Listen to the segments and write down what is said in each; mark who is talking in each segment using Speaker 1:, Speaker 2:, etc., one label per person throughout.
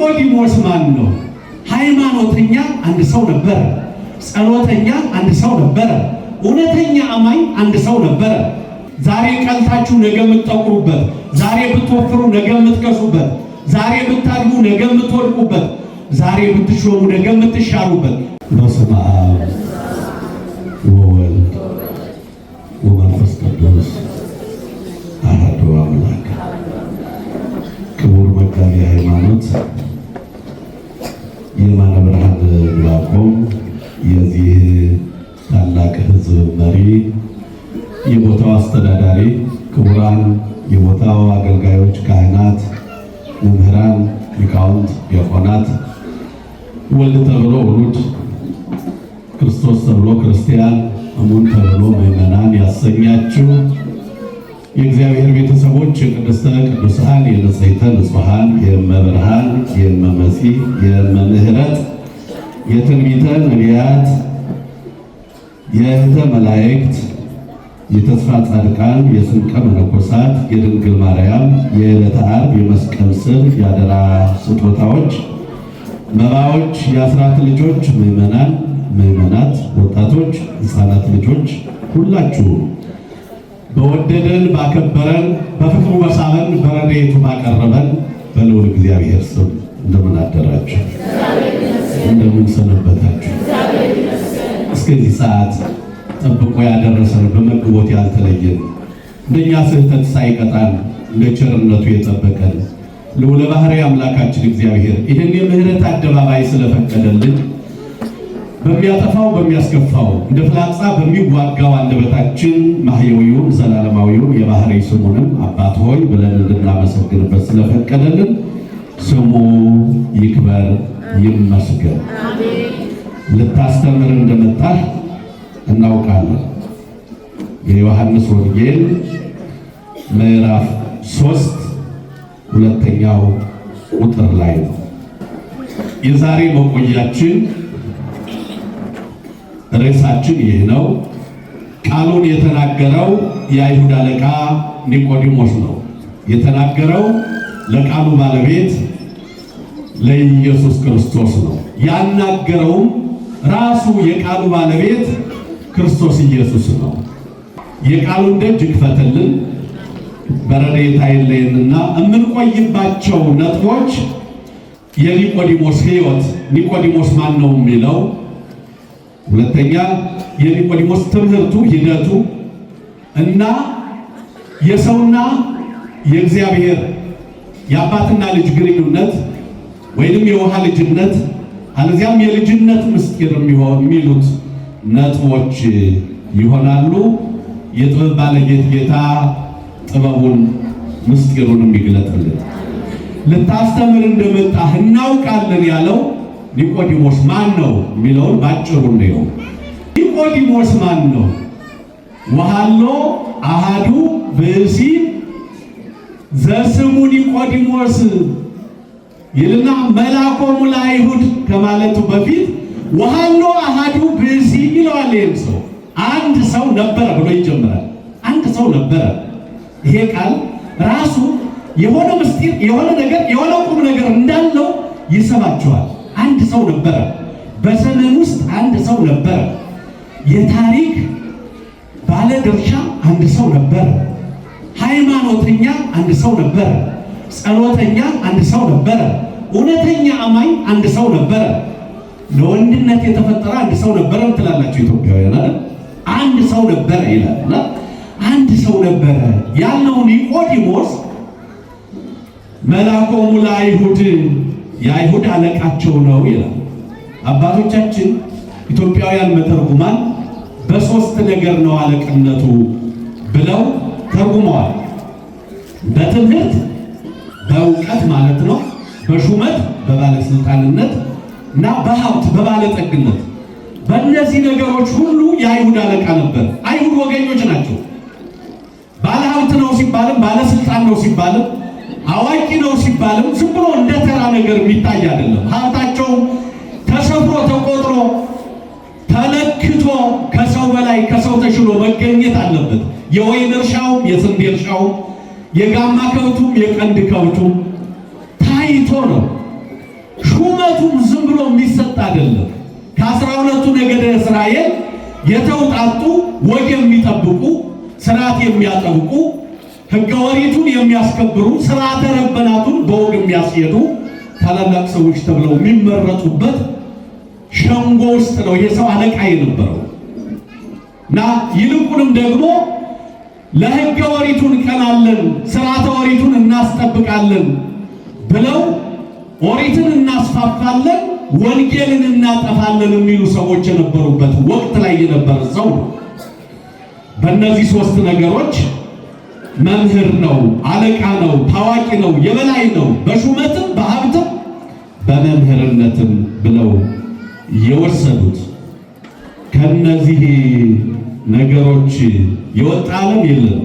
Speaker 1: ኒቆዲሞስ ማን ነው? ሃይማኖተኛ አንድ ሰው ነበረ። ጸሎተኛ አንድ ሰው ነበረ። እውነተኛ አማኝ አንድ ሰው ነበረ። ዛሬ ቀልታችሁ ነገ የምትጠቁሩበት፣ ዛሬ ብትወፍሩ ነገ የምትከሱበት፣ ዛሬ ብታድጉ ነገ የምትወድቁበት፣ ዛሬ ብትሾሙ ነገ የምትሻሩበት። በስመ አብ ወወልድ ወመንፈስ ቅዱስ አሐዱ አምላክ። ክቡር መጋቤ ሃይማኖት የማነ ብርሃን ዲያቆን፣ የዚህ ታላቅ ሕዝብ መሪ፣ የቦታው አስተዳዳሪ፣ ክቡራን የቦታው አገልጋዮች፣ ካህናት፣ መምህራን፣ ሊቃውንት፣ ዲያቆናት፣ ወልድ ተብሎ ውሉድ፣ ክርስቶስ ተብሎ ክርስቲያን፣ እሙን ተብሎ ምዕመናን ያሰኛችሁ የእግዚአብሔር ቤተሰቦች፣ የቅድስተ ቅዱሳን፣ የንጽሕተ ንጹሐን፣ የእመብርሃን፣ የእመመሲሕ፣ የእመምህረት፣ የትንቢተ ነቢያት፣ የእህተ መላእክት፣ የተስፋ ጻድቃን፣ የስንቀ መነኮሳት፣ የድንግል ማርያም፣ የዕለተ ዓርብ የመስቀል ስር የአደራ ስጦታዎች፣ መባዎች፣ የአስራት ልጆች፣ ምዕመናን፣ ምዕመናት፣ ወጣቶች፣ ሕፃናት ልጆች ሁላችሁ በወደደን ባከበረን በፍቅሩ በሳበን በረድኤቱ ባቀረበን በልዑል እግዚአብሔር ስም እንደምን አደራችሁ? እንደምን ሰነበታችሁ? እስከዚህ ሰዓት ጠብቆ ያደረሰን በመግቦት ያልተለየን እንደኛ ስህተት ሳይቀጣን እንደ ቸርነቱ የጠበቀን ልዑለ ባሕርይ አምላካችን እግዚአብሔር ይህን የምህረት አደባባይ ስለፈቀደልን በሚያጠፋው በሚያስከፋው እንደ ፍላጻ በሚዋጋው አንደበታችን ማህየዊውን ዘላለማዊውን የባሕርይ ስሙንም አባት ሆይ ብለን እንድናመሰግንበት ስለፈቀደልን ስሙ ይክበር ይመስገን። ልታስተምር እንደመጣህ እናውቃለን። የዮሐንስ ወንጌል ምዕራፍ 3 ሁለተኛው ቁጥር ላይ ነው የዛሬ መቆያችን። ርዕሳችን ይህ ነው። ቃሉን የተናገረው የአይሁድ አለቃ ኒቆዲሞስ ነው። የተናገረው ለቃሉ ባለቤት ለኢየሱስ ክርስቶስ ነው። ያናገረውም ራሱ የቃሉ ባለቤት ክርስቶስ ኢየሱስ ነው። የቃሉን ደጅ ክፈትልን፣ በረድኤት አይለየንና የምንቆይባቸው ነጥቦች የኒቆዲሞስ ሕይወት፣ ኒቆዲሞስ ማን ነው የሚለው፣ ሁለተኛ የኒቆዲሞስ ትምህርቱ፣ ሂደቱ እና የሰውና የእግዚአብሔር የአባትና ልጅ ግንኙነት ወይንም የውሃ ልጅነት አለዚያም የልጅነት ምስጢር የሚሉት ነጥቦች ይሆናሉ። የጥበብ ባለቤት ጌታ ጥበቡን ምስጢሩን የሚግለጥልን ልታስተምር እንደመጣህ እናውቃለን ያለው ኒቆዲሞስ ማን ነው የሚለውን ባጭሩ ነው። ኒቆዲሞስ ማን ነው? ወሃሎ አሃዱ ብእሲ ዘስሙ ኒቆዲሞስ ይልና መላኮሙ ለአይሁድ ከማለቱ በፊት ወሃሎ አሃዱ ብእሲ ይለዋል። ይህም ሰው አንድ ሰው ነበረ ብሎ ይጀምራል። አንድ ሰው ነበረ። ይሄ ቃል ራሱ የሆነ ምስጢር፣ የሆነ ነገር፣ የሆነ ቁም ነገር እንዳለው ይሰማቸዋል። አንድ ሰው ነበረ። በዘመን ውስጥ አንድ ሰው ነበረ። የታሪክ ባለ ድርሻ አንድ ሰው ነበረ። ሃይማኖተኛ አንድ ሰው ነበረ። ጸሎተኛ አንድ ሰው ነበረ። እውነተኛ አማኝ አንድ ሰው ነበረ። ለወንድነት የተፈጠረ አንድ ሰው ነበረ ትላላችሁ ኢትዮጵያውያን አይደል? አንድ ሰው ነበረ ይላልና አንድ ሰው ነበረ ያለው ኒቆዲሞስ መላኮሙ ለአይሁድ የአይሁድ አለቃቸው ነው ይላል። አባቶቻችን ኢትዮጵያውያን መተርጉማን በሶስት ነገር ነው አለቅነቱ ብለው ተርጉመዋል። በትምህርት በእውቀት ማለት ነው፣ በሹመት በባለስልጣንነት እና በሀብት በባለጠግነት። በእነዚህ ነገሮች ሁሉ የአይሁድ አለቃ ነበር። አይሁድ ወገኞች ናቸው። ባለሀብት ነው ሲባልም፣ ባለስልጣን ነው ሲባልም፣ አዋቂ ነው ሲባልም ዝም ብሎ እንደ ተራ ነገር የሚታይ አይደለም። ሀብታቸው ተሰፍሮ ተቆጥሮ ተለክቶ ከሰው በላይ ከሰው ተሽሎ መገኘት አለበት። የወይን እርሻውም የስንዴ እርሻውም የጋማ ከብቱም የቀንድ ከብቱም ታይቶ ነው። ሹመቱም ዝም ብሎ የሚሰጥ አይደለም። ከ12ቱ ነገደ እስራኤል የተውጣጡ ወግ የሚጠብቁ ስርዓት የሚያጠብቁ ሕገ ኦሪቱን የሚያስከብሩ ስርዓተ ረበናቱን በወግ የሚያስሄዱ ታላላቅ ሰዎች ተብለው የሚመረጡበት ሸንጎ ውስጥ ነው ይሄ ሰው አለቃ የነበረው እና ይልቁንም ደግሞ ለሕገ ኦሪቱን ቀናለን፣ ስርዓተ ኦሪቱን እናስጠብቃለን ብለው ኦሪትን እናስፋፋለን፣ ወንጌልን እናጠፋለን የሚሉ ሰዎች የነበሩበት ወቅት ላይ የነበረ ሰው ነው። በእነዚህ ሶስት ነገሮች መምህር ነው፣ አለቃ ነው፣ ታዋቂ ነው፣ የበላይ ነው፣ በሹመትም በሀብትም በመምህርነትም ብለው የወሰዱት። ከነዚህ ነገሮች የወጣ ዓለም የለም።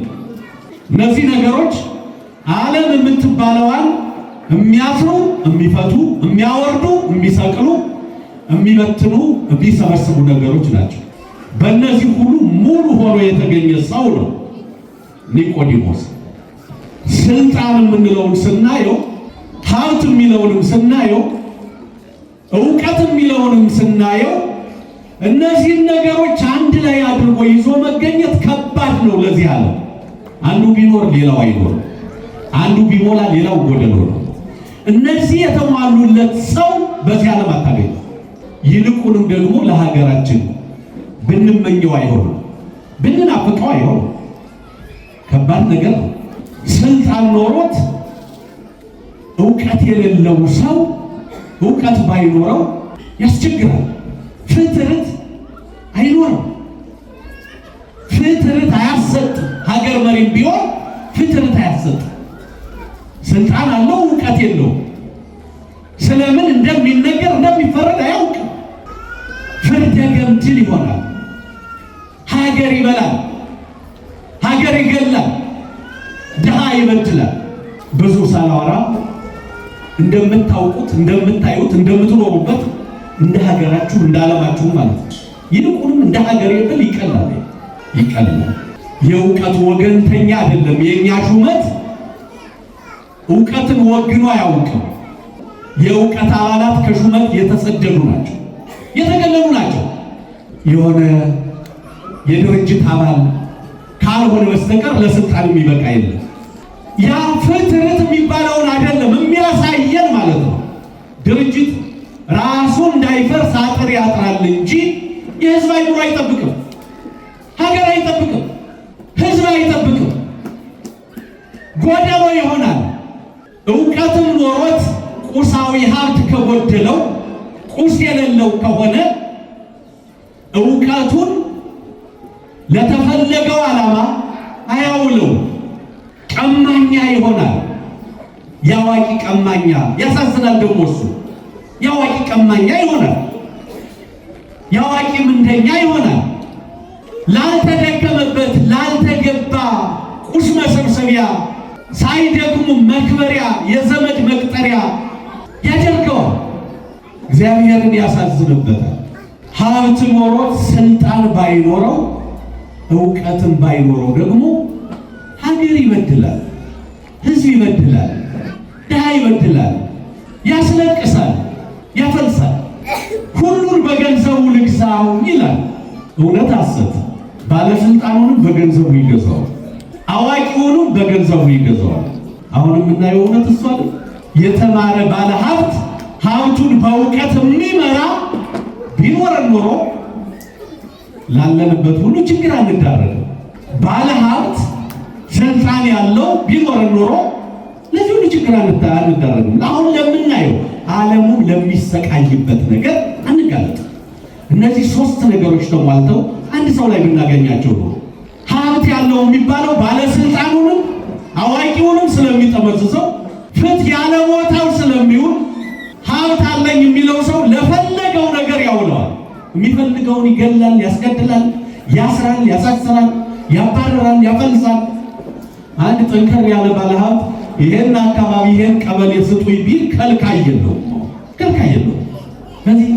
Speaker 1: እነዚህ ነገሮች ዓለም የምትባለዋን የሚያስሩ፣ የሚፈቱ፣ የሚያወርዱ፣ የሚሰቅሉ፣ የሚበትኑ፣ የሚሰበስቡ ነገሮች ናቸው። በእነዚህ ሁሉ ሙሉ ሆኖ የተገኘ ሰው ነው ኒቆዲሞስ። ስልጣን የምንለውን ስናየው፣ ሀብት የሚለውንም ስናየው፣ ዕውቀት የሚለውንም ስናየው እነዚህን ነገሮች አንድ ላይ አድርጎ ይዞ መገኘት ከባድ ነው ለዚህ ዓለም። አንዱ ቢኖር ሌላው አይኖርም፣ አንዱ ቢሞላ ሌላው ጎደሎ ነው። እነዚህ የተሟሉለት ሰው በዚህ ዓለም አታገኙ። ይልቁንም ደግሞ ለሀገራችን ብንመኘው አይሆንም፣ ብንናፍቀው አይሆንም። ከባድ ነገር ነው። ስልጣን ኖሮት ዕውቀት የሌለው ሰው ዕውቀት ባይኖረው ያስቸግራል። ፍትርት አይኖርም። ፍትርት አያሰጥም። ሀገር መሪም ቢሆን ፍትርት አያሰጥም። ስልጣን አለው፣ ዕውቀት የለውም። ስለምን እንደሚነገር እንደሚፈረድ አያውቅም። ፍርደ ገምድል ይሆናል። ሀገር ይበላል፣ ሀገር ይገላል፣ ድሃ ይበድላል። ብዙ ሳላወራ እንደምታውቁት፣ እንደምታዩት፣ እንደምትኖሩበት እንደ ሀገራችሁ እንደ ዓለማችሁ ማለት ነው። ይልቁንም እንደ ሀገር ብል ይቀላል። የዕውቀት ወገንተኛ አይደለም የእኛ ሹመት። ዕውቀትን ወግኖ አያውቅም። የዕውቀት አባላት ከሹመት የተሰደዱ ናቸው፣ የተገለሉ ናቸው። የሆነ የድርጅት አባል ካልሆነ በስተቀር ለስልጣን የሚበቃ የለም። ያ ፍትርት የሚባለውን አይደለም የሚያሳየን ማለት ነው። ድርጅት ራሱ እንዳይፈርስ አጥር ያጥራል እንጂ የህዝብ አይምሮ አይጠብቅም፣ ሀገር አይጠብቅም፣ ህዝብ አይጠብቅም። ጎደሎ ይሆናል። ዕውቀትም ኖሮት ቁሳዊ ሀብት ከጎደለው፣ ቁስ የሌለው ከሆነ ዕውቀቱን ለተፈለገው ዓላማ አያውለው። ቀማኛ ይሆናል። ያዋቂ ቀማኛ ያሳዝናል። ደግሞ እሱ ያዋቂ ቀማኛ ይሆናል። ያዋቂ ምንደኛ ይሆናል። ላልተደከመበት ላልተገባ ቁስ መሰብሰቢያ ሳይደክሙ መክበሪያ የዘመድ መቅጠሪያ ያደርገዋል። እግዚአብሔርን ያሳዝንበታል። ሀብት ኖሮት ስልጣን ባይኖረው ዕውቀትን ባይኖረው ደግሞ ሀገር ይበድላል፣ ህዝብ ይበድላል፣ ድሃ ይበድላል፣ ያስለቅሳል፣ ያፈልሳል። ሁሉን በገንዘቡ ልግዛው ይላል። እውነት ሐሰት። ባለስልጣኑንም በገንዘቡ ይገዛዋል፣ አዋቂውንም በገንዘቡ ይገዛዋል። አሁን የምናየው እውነት እሷ የተማረ ባለ ሀብት ሀብቱን በእውቀት የሚመራ ቢኖረን ኖሮ ላለንበት ሁሉ ችግር አንዳረግም። ባለ ሀብት ስልጣን ያለው ቢኖረን ኖሮ ለዚህ ሁሉ ችግር አንዳረግም። አሁን ለምናየው ዓለሙ ለሚሰቃይበት ነገር አንጋለጥ። እነዚህ ሶስት ነገሮች ተሟልተው አንድ ሰው ላይ ብናገኛቸው ነው ሀብት ያለው የሚባለው ባለስልጣኑንም አዋቂውንም ስለሚጠመዝዘው ፍት ያለ ቦታው ስለሚውል ሀብት አለኝ የሚለው ሰው ለፈለገው ነገር ያውለዋል። የሚፈልገውን ይገላል፣ ያስገድላል፣ ያስራል፣ ያሳስራል፣ ያባረራል፣ ያፈልሳል። አንድ ጠንከር ያለ ባለሀብት ይሄን አካባቢ ይሄን ቀበሌ ስጡኝ ቢል ከልካይ የለውም። ስለዚህ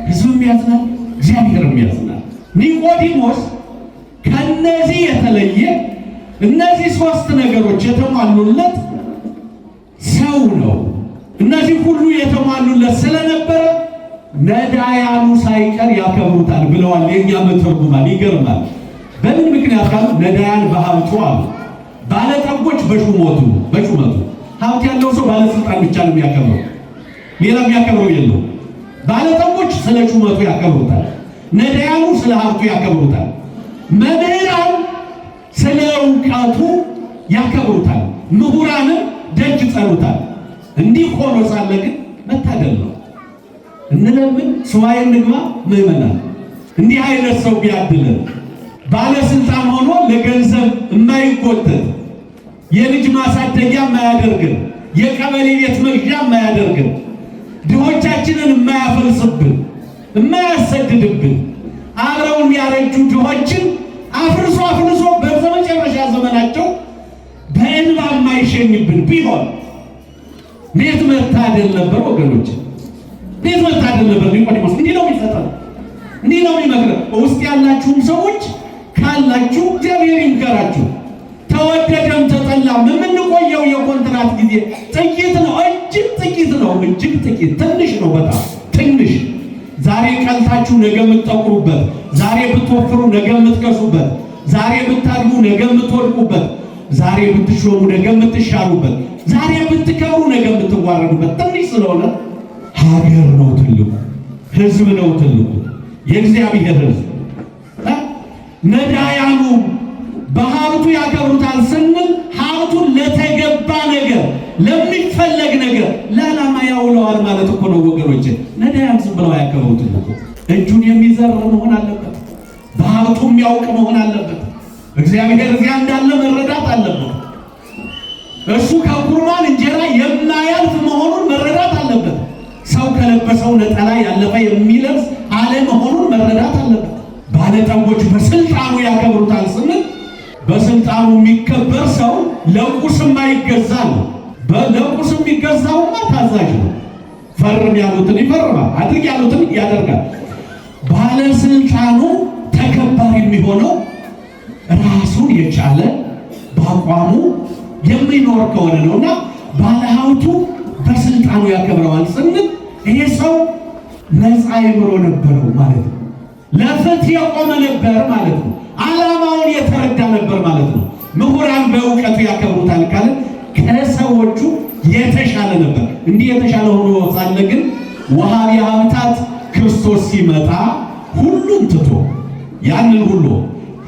Speaker 1: ህዝብም ያዝናል፣ እግዚአብሔርም ያዝናል። ኒቆዲሞስ ከነዚህ የተለየ እነዚህ ሶስት ነገሮች የተሟሉለት ሰው ነው። እነዚህ ሁሉ የተሟሉለት ስለነበረ ነዳያኑ ሳይቀር ያከብሩታል ብለዋል የኛ መተርጉማን። ይገርማል። በምን ምክንያት ካሉ ነዳያን በሀብቱ አሉ፣ ባለጠጎች በሹመቱ። ሀብት ያለው ሰው ባለስልጣን ብቻ ነው የሚያከብረው፣ ሌላ የሚያከብረው የለው። ባለጠጎች ስለ ሹመቱ ያከብሩታል፣ ነዳያኑ ስለ ሀብቱ ያከብሩታል፣ መምህራን ስለ እውቀቱ ያከብሩታል፣ ምሁራንም ደጅ ይጠሩታል። እንዲህ ሆኖ ሳለ ግን መታደል ነው። እንለምን ሱባኤ እንግባ ምእመናን። እንዲህ አይነት ሰው ቢያድለን ባለስልጣን ሆኖ ለገንዘብ የማይጎተት የልጅ ማሳደጊያ የማያደርግን የቀበሌ ቤት መግዣ የማያደርግን ድሆቻችንን የማያፈልስብን የማያሰድድብን አብረው የሚያረጁ ድሆችን አፍርሶ በመጨረሻ ዘመናቸው በእንባ የማይሸኝብን ቢሆን ቤት መታደል ነበር ወገኖች፣ ቤት መታደል ነበር። ኒቆዲሞስ እንዲህ ነው የሚፈጠረው፣ እንዲህ ነው የሚመክረው። ውስጥ ያላችሁም ሰዎች ካላችሁ እግዚአብሔር ይምከራችሁ። ተወደደም ተጠላም የምንቆየው የኮንትራት ጊዜ ጥቂት ነው፣ እጅግ ጥቂት ነው፣ እጅግ ጥቂት ትንሽ ነው፣ በጣም ትንሽ። ዛሬ ቀልታችሁ ነገ የምትጠቁሩበት፣ ዛሬ ብትወፍሩ ነገ የምትከሱበት፣ ዛሬ ብታድጉ ነገ የምትወድቁበት፣ ዛሬ ብትሾሙ ነገ የምትሻሩበት፣ ዛሬ ብትከብሩ ነገ የምትዋረዱበት ትንሽ ስለሆነ ሀገር ነው ትልቁ፣ ህዝብ ነው ትልቁ፣ የእግዚአብሔር ህዝብ። ነዳያኑ በሀብቱ ያከብሩታል ስንል ሀብቱን ለተገባ ነገር፣ ለሚፈለግ ነገር ለዓላማ ያውለዋል ማለት እኮ ነው ወገኖች። ነዳያን ዝም ብለው አያከብሩትም እኮ። እጁን የሚዘር መሆን አለበት፣ በሀብቱ የሚያውቅ መሆን አለበት። እግዚአብሔር እዚያ እንዳለ መረዳት አለበት። እሱ ከቁርባን እንጀራ የማያልፍ መሆኑን መረዳት አለበት። ሰው ከለበሰው ነጠላ ያለፈ የሚለብስ አለመሆኑን መረዳት አለበት። ባለጠጎች በስልጣኑ ያከብሩታል ስንል በስልጣኑ የሚከበር ሰው ለቁስም አይገዛ ነው። ለቁስ የሚገዛውማ ታዛዥ ነው። ፈርም ያሉትን ይፈርማል፣ አድርግ ያሉትን ያደርጋል። ባለስልጣኑ ተከባሪ የሚሆነው ራሱን የቻለ በአቋሙ የሚኖር ከሆነ ነውና ባለሀብቱ በስልጣኑ ያከብረዋል ስንል ይሄ ሰው ነፃ አእምሮ ነበረው ማለት ነው። ለፍትህ የቆመ ነበር ማለት ነው። ዓላማውን የተረዳ ነበር ማለት ነው። ምሁራን በእውቀቱ ያከብሩታል ካለ ከሰዎቹ የተሻለ ነበር። እንዲህ የተሻለ ሆኖ ሳለ ግን ወሃቢ ሀብታት ክርስቶስ ሲመጣ ሁሉን ትቶ ያንን ሁሉ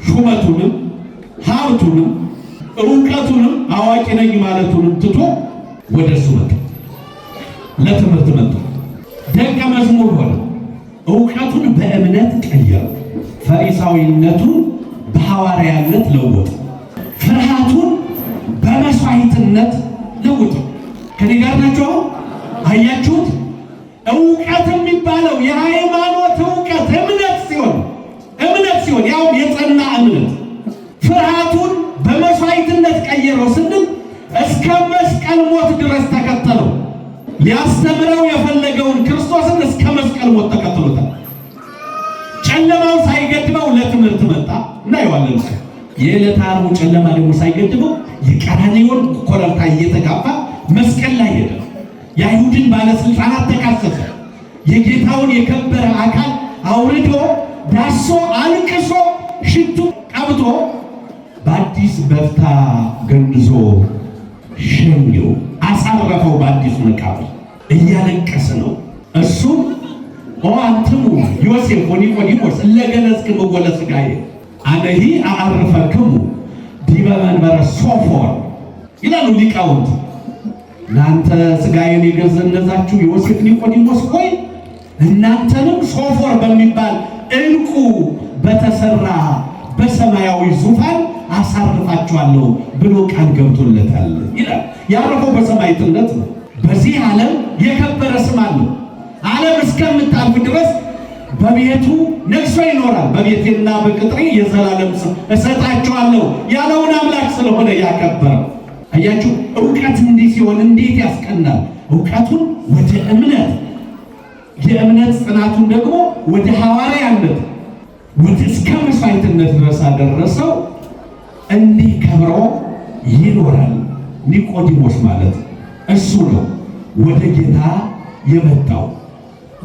Speaker 1: ሹመቱንም ሀብቱንም እውቀቱንም አዋቂ ነኝ ማለቱንም ትቶ ወደ እሱ መጣ። ለትምህርት መጣ። ደቀ መዝሙር ሆነ። እውቀቱን በእምነት ቀየረ። ፈሪሳዊነቱን በሐዋርያነት ለወጠ። ፍርሃቱን በመስዋዕትነት ለወጠ። ከኔ ጋር ናቸው? አያችሁት? እውቀት የሚባለው የሃይማኖት እውቀት እምነት ሲሆን ያው የጸና እምነት ፍርሃቱን በመስዋዕትነት ቀየረው ስንል እስከ መስቀል ሞት ድረስ ተከተለው። ሊያስተምረው የፈለገውን ክርስቶስን እስከ መስቀል ሞት ተከትሎታል። ጨለማው ሳይገድበው ለትምህርት መጣ። እናየዋለን። የዕለተ ዓርቡ ጨለማ ደግሞ ሳይገድበው የቀራንዮን ኮረብታ እየተጋፋ መስቀል ላይ ሄደ። የአይሁድን ባለስልጣናት ተካሰሰ። የጌታውን የከበረ አካል አውርዶ ዳሶ አልቅሶ ሽቱ ቀብቶ በአዲስ በፍታ ገንዞ ሸኘው፣ አሳረፈው በአዲሱ መቃብር። እያለቀሰ ነው እሱ። ኦ አንትሙ ዮሴፍ ወኒቆዲሞስ እለገነዝክሙ ወለሥጋዬ አነሂ አዐርፈክሙ ዲበ መንበረ ሶፎር ይላሉ ሊቃውንት። እናንተ ሥጋዬን የገነዛችሁ ዮሴፍ ኒቆዲሞስ ሆይ እናንተንም ሶፎር በሚባል ዕንቁ በተሰራ በሰማያዊ ዙፋን አሳርፋችኋለሁ ብሎ ቃል ገብቶለታል ይላል። ያረፈው በሰማዕትነት ነው። በዚህ ዓለም የከበረ ስም አለው። ዓለም እስከምታልፍ ድረስ በቤቱ ነግሶ ይኖራል። በቤቴና በቅጥሬ የዘላለም ስም እሰጣችኋለሁ ያለውን አምላክ ስለሆነ ያከበረው። አያችሁ፣ እውቀት እንዲህ ሲሆን እንዴት ያስቀናል! እውቀቱን ወደ እምነት፣ የእምነት ጽናቱን ደግሞ ወደ ሐዋርያነት፣ ወደ እስከ መስዋዕትነት ድረስ አደረሰው። እንዲህ ከብሮ ይኖራል። ኒቆዲሞስ ማለት እሱ ነው። ወደ ጌታ የመጣው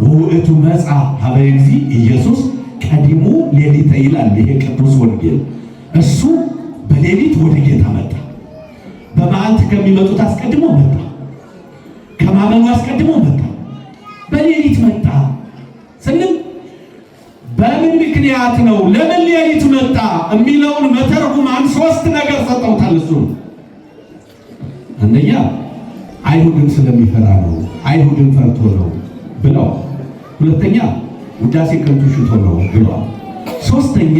Speaker 1: ወውእቱ መጻ ሀበ እግዚእ ኢየሱስ ቀዲሙ ሌሊተ ይላል ይሄ ቅዱስ ወንጌል። እሱ በሌሊት ወደ ጌታ መጣ። በመዓልት ከሚመጡት አስቀድሞ መጣ። ከማመኑ አስቀድሞ መጣ። በሌሊት መጣ ስንል በምን ምክንያት ነው? ለምን ሌሊት መጣ የሚለውን መተርጉማን ሶስት ነገር ሰጠውታል። እሱ አንደኛ አይሁድን ስለሚፈራ ነው፣ አይሁድን ፈርቶ ነው ብለው፣ ሁለተኛ ውዳሴ ከንቱ ሽቶ ነው ብለው፣ ሶስተኛ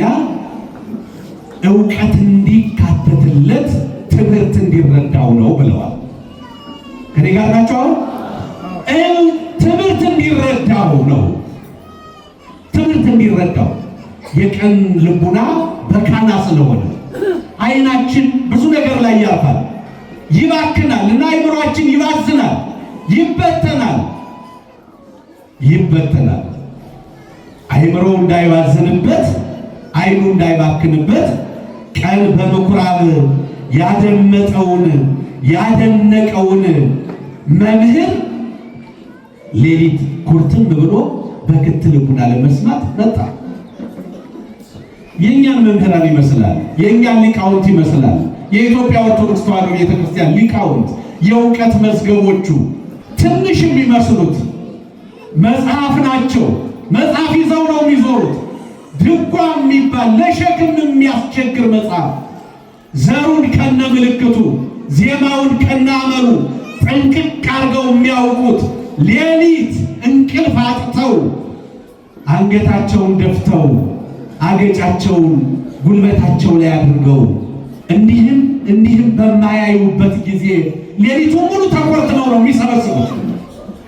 Speaker 1: ዕውቀት እንዲካተትለት ትምህርት እንዲረዳው ነው ብለዋል። ከኔ ጋር ናቸው? ትምህርት እንዲረዳው ነው። ትምህርት እንዲረዳው የቀን ልቡና በካና ስለሆነ አይናችን ብዙ ነገር ላይ ያርፋል፣ ይባክናል እና አይምሯችን ይባዝናል፣ ይበተናል። አይምሮ እንዳይባዝንበት፣ አይኑ እንዳይባክንበት ቀን በምኩራብ ያደመጠውን ያደነቀውን መምህር ሌሊት ኩርትም ብሎ በክት ልቡና ለመስማት መጣ። የእኛን መምህራን ይመስላል፣ የእኛን ሊቃውንት ይመስላል። የኢትዮጵያ ኦርቶዶክስ ተዋሕዶ ቤተክርስቲያን ሊቃውንት የእውቀት መዝገቦቹ ትንሽ የሚመስሉት መጽሐፍ ናቸው። መጽሐፍ ይዘው ነው የሚዞሩት። ድጓ የሚባል ለሸክም የሚያስቸግር መጽሐፍ፣ ዘሩን ከነ ምልክቱ ዜማውን ከነ አመሉ ጥንቅቅ አድርገው የሚያውቁት ሌሊት እንቅልፍ አጥተው አንገታቸውን ደፍተው አገጫቸውን ጉልበታቸው ላይ አድርገው እንዲህም በማያዩበት ጊዜ ሌሊቱን ሙሉ ተኮርትመው ነው የሚሰበስቡት።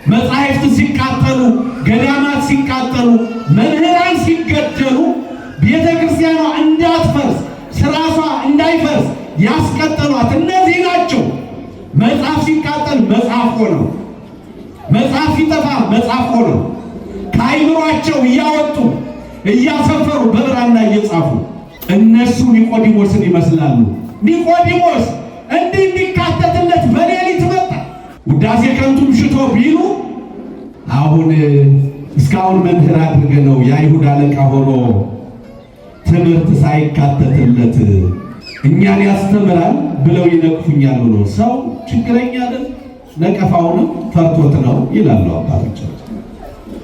Speaker 1: መጻሕፍት ሲቃጠሉ፣ ገዳማት ሲቃጠሉ፣ መምህራን ሲገደሉ፣ ቤተ ክርስቲያኗ እንዳትፈርስ ስራሷ እንዳይፈርስ ያስቀጠሏት እነዚህ ናቸው። መጽሐፍ ሲቃጠል መጽሐፍ ሆነው፣ መጽሐፍ ሲጠፋ መጽሐፍ ሆነው ከአይምሯቸው እያወጡ እያሰፈሩ በብራና እየጻፉ እነሱ ኒቆዲሞስን ይመስላሉ። ኒቆዲሞስ እንዲህ እንዲካተትለት በሌሊት መጣ። ውዳሴ ከንቱም ሽቶ ቢሉ አሁን እስካሁን መምህር አድርገ ነው የአይሁድ አለቃ ሆኖ ትምህርት ሳይካተትለት እኛን ያስተምራል ብለው ይነቅፉኛል ብሎ ሰው ችግረኛ አይደል? ነቀፋውንም ፈርቶት ነው ይላሉ አባቶቻችን።